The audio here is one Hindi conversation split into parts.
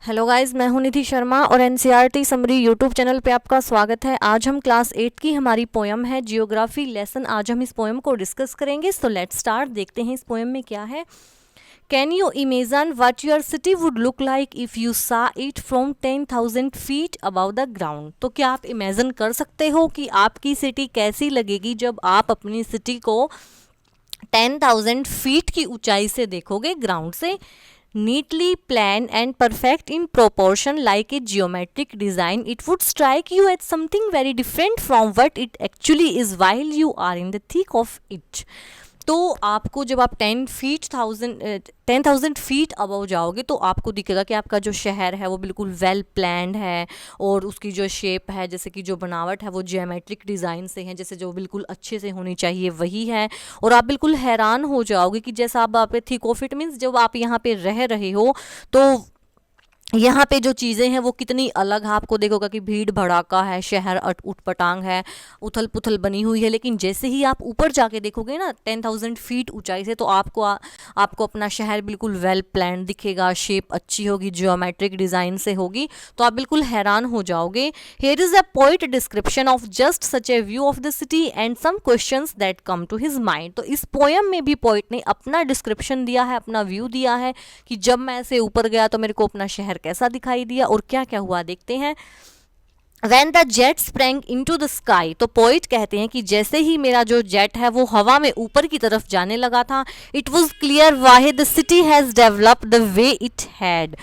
हेलो गाइस, मैं हूं निधि शर्मा और एनसीईआरटी समरी यूट्यूब चैनल पे आपका स्वागत है। आज हम क्लास 8 की हमारी पोयम है जियोग्राफी लेसन। आज हम इस पोयम को डिस्कस करेंगे। So let's start. देखते हैं इस पोयम में क्या है। Can you imagine what your city would look like if you saw it from 10,000 feet above the ground. तो क्या आप इमेजिन कर सकते हो कि आपकी सिटी कैसी लगेगी जब आप अपनी सिटी को 10,000 फीट की ऊंचाई से देखोगे, ग्राउंड से। Neatly planned and perfect in proportion like a geometric design, it would strike you as something very different from what it actually is while you are in the thick of it. तो आपको जब आप 10,000 फीट अबव जाओगे तो आपको दिखेगा कि आपका जो शहर है वो बिल्कुल वेल प्लान्ड है और उसकी जो शेप है, जैसे कि जो बनावट है वो जियोमेट्रिक डिज़ाइन से है, जैसे जो बिल्कुल अच्छे से होनी चाहिए वही है। और आप बिल्कुल हैरान हो जाओगे कि जैसा आप थिक ऑफ इट मीन्स जब आप यहाँ पे रह रहे हो तो यहाँ पे जो चीज़ें हैं वो कितनी अलग है। आपको देखोगा कि भीड़ भड़ाका है, शहर उटपटांग है, उथल पुथल बनी हुई है। लेकिन जैसे ही आप ऊपर जाके देखोगे ना 10,000 फीट ऊंचाई से, तो आपको अपना शहर बिल्कुल वेल प्लान दिखेगा, शेप अच्छी होगी, जियोमेट्रिक डिज़ाइन से होगी, तो आप बिल्कुल हैरान हो जाओगे। Here is a poet description of just such a view of the city and some questions that come to his mind. तो इस पोयम में भी पोइट ने अपना डिस्क्रिप्शन दिया है, अपना व्यू दिया है कि जब मैं ऐसे ऊपर गया तो मेरे को अपना शहर कैसा दिखाई दिया और क्या क्या हुआ। देखते हैं। When the jet sprang into the sky, तो पोइट कहते हैं कि जैसे ही मेरा जो जेट है वो हवा में ऊपर की तरफ जाने लगा था, it was clear why the city has developed the way it had,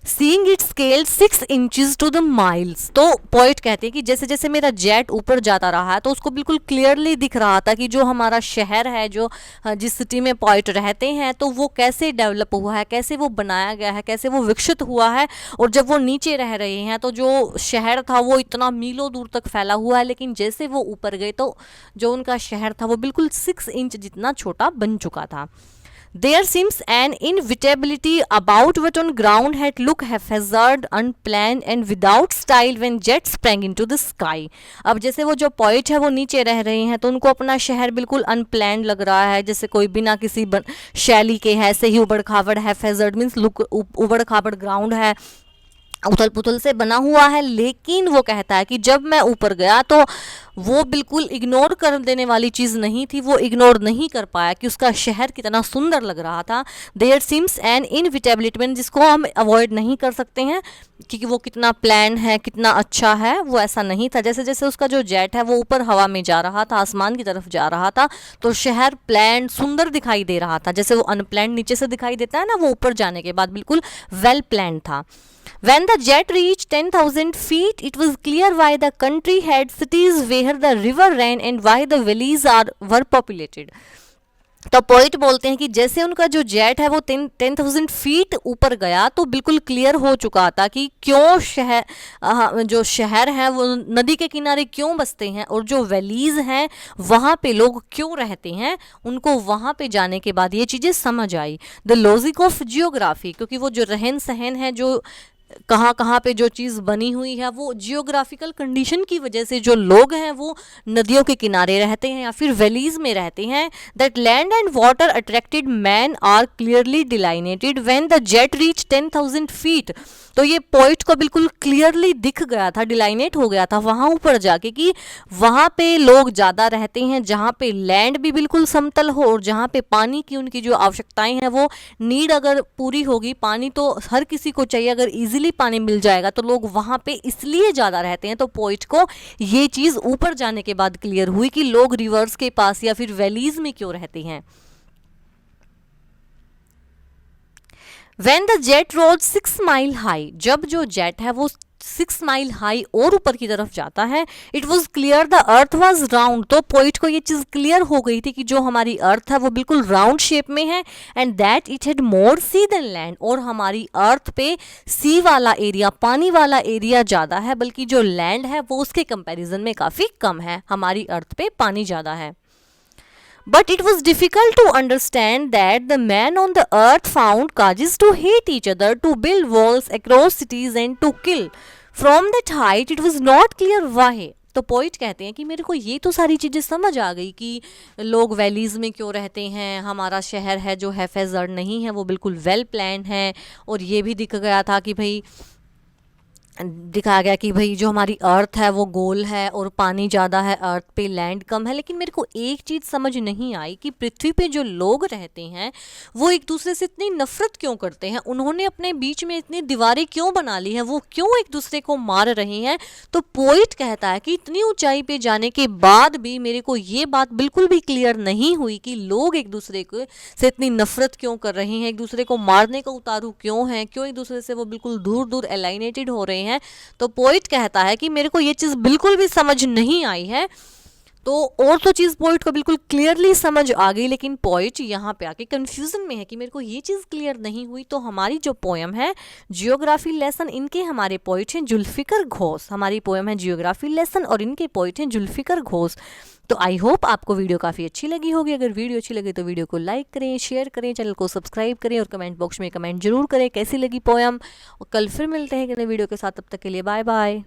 seeing it scale 6 inches to the miles. तो पोइट कहते हैं कि जैसे जैसे मेरा जेट ऊपर जाता रहा है तो उसको बिल्कुल क्लियरली दिख रहा था कि जो हमारा शहर है, जो जिस सिटी में पोइट रहते हैं, तो वो कैसे डेवलप हुआ है, कैसे वो बनाया गया है, कैसे वो विकसित हुआ है। और जब वो नीचे रह रहे हैं तो जो शहर था वो इतना मीलों दूर तक फैला हुआ है, लेकिन जैसे वो ऊपर गए तो जो उनका शहर था वो बिल्कुल 6 इंच जितना छोटा बन चुका था। There seems an inevitability about what on ground had looked haphazard, unplanned and without style when jets sprang into the sky. अब जैसे वो जो पोइट है वो नीचे रह रहे हैं तो उनको अपना शहर बिल्कुल अनप्लैंड लग रहा है, जैसे कोई बिना किसी शैली के है, ऐसे ही उबड़ खाबड़ है। हैफेजर्ड मीन्स लुक, उबड़ खाबड़ ग्राउंड है, उथल पुथल से बना हुआ है। लेकिन वो कहता है कि जब मैं ऊपर गया तो वो बिल्कुल इग्नोर कर देने वाली चीज़ नहीं थी। वो इग्नोर नहीं कर पाया कि उसका शहर कितना सुंदर लग रहा था। देयर सिम्स एन इनविटेबिलिटी, जिसको हम अवॉइड नहीं कर सकते हैं क्योंकि वो कितना प्लान है, कितना अच्छा है, वो ऐसा नहीं था। जैसे जैसे उसका जो जेट है वो ऊपर हवा में जा रहा था, आसमान की तरफ जा रहा था, तो शहर प्लान सुंदर दिखाई दे रहा था। जैसे वो अनप्लान नीचे से दिखाई देता है ना, वो ऊपर जाने के बाद बिल्कुल वेल प्लान था। When the jet reached 10,000 feet, it was clear why the country had cities where the river ran and why the valleys were populated. तो पोइट बोलते हैं कि जैसे उनका जो जेट है वो 10,000 फीट ऊपर गया तो बिल्कुल क्लियर हो चुका था कि क्यों जो शहर है वो नदी के किनारे क्यों बसते हैं और जो वैलीज हैं वहाँ पे लोग क्यों रहते हैं। उनको वहाँ पे जाने के बाद ये चीज़ें समझ आई। द लॉजिक ऑफ जियोग्राफी, क्योंकि वो जो रहन सहन है, जो कहाँ कहाँ पे जो चीज़ बनी हुई है, वो जियोग्राफिकल कंडीशन की वजह से जो लोग हैं वो नदियों के किनारे रहते हैं या फिर वैलीज में रहते हैं। That land and water attracted man are clearly delineated when the jet reach 10,000 feet. तो ये पॉइंट को बिल्कुल क्लियरली दिख गया था, डिलाइनेट हो गया था वहाँ ऊपर जाके कि वहाँ पे लोग ज़्यादा रहते हैं, जहाँ पे लैंड भी बिल्कुल समतल हो और जहाँ पे पानी की उनकी जो आवश्यकताएं हैं वो नीड अगर पूरी होगी, पानी तो हर किसी को चाहिए, अगर इजीली पानी मिल जाएगा तो लोग वहाँ पे इसलिए ज़्यादा रहते हैं। तो पॉइंट को ये चीज़ ऊपर जाने के बाद क्लियर हुई कि लोग रिवर्स के पास या फिर वैलीज में क्यों रहते हैं। When the jet rose 6 mile high, जब जो जेट है वो 6 माइल हाई और ऊपर की तरफ जाता है, it was clear the earth was round. तो पोइट को ये चीज़ क्लियर हो गई थी कि जो हमारी अर्थ है वो बिल्कुल राउंड शेप में है, and that it had more sea than land. और हमारी अर्थ पे सी वाला एरिया, पानी वाला एरिया ज़्यादा है, बल्कि जो लैंड है वो उसके कंपैरिजन में काफ़ी कम है। हमारी अर्थ पे पानी ज़्यादा है। But it was difficult to understand that the men on the earth found causes to hate each other, to build walls across cities and to kill. From that height, it was not clear why. तो पोइट कहते हैं कि मेरे को ये तो सारी चीज़ें समझ आ गई कि लोग वैलीज़ में क्यों रहते हैं, हमारा शहर है जो है फेजर्ड नहीं है, वो बिल्कुल वेल प्लान है, और ये भी दिख गया था कि भाई दिखाया गया कि भाई जो हमारी अर्थ है वो गोल है और पानी ज़्यादा है अर्थ पे, लैंड कम है। लेकिन मेरे को एक चीज़ समझ नहीं आई कि पृथ्वी पे जो लोग रहते हैं वो एक दूसरे से इतनी नफरत क्यों करते हैं, उन्होंने अपने बीच में इतनी दीवारें क्यों बना ली हैं, वो क्यों एक दूसरे को मार रहे हैं। तो पोइट कहता है कि इतनी ऊंचाई पे जाने के बाद भी मेरे को ये बात बिल्कुल भी क्लियर नहीं हुई कि लोग एक दूसरे को से इतनी नफरत क्यों कर रहे हैं, एक दूसरे को मारने का उतारू क्यों है, क्यों एक दूसरे से वो बिल्कुल दूर दूर एलाइनेटेड हो रहे हैं। तो पोइट कहता है कि मेरे को ये चीज़ बिल्कुल भी समझ नहीं आई है। तो और तो चीज़ पोइट को बिल्कुल क्लियरली समझ आ गई, लेकिन पोइट यहाँ पे आके कंफ्यूजन में है कि मेरे को ये चीज़ क्लियर नहीं हुई। तो हमारी जो पोएम है जियोग्राफी लेसन, इनके हमारे पोइट हैं जुल्फिकर घोष। हमारी पोएम है जियोग्राफी लेसन और इनके पोइट हैं जुल्फिकर घोष। तो आई होप आपको वीडियो काफ़ी अच्छी लगी होगी। अगर वीडियो अच्छी लगे तो वीडियो को लाइक करें, शेयर करें, चैनल को सब्सक्राइब करें और कमेंट बॉक्स में कमेंट जरूर करें कैसी लगी पोएम। और कल फिर मिलते हैं नए वीडियो के साथ, तब तक के लिए बाय बाय।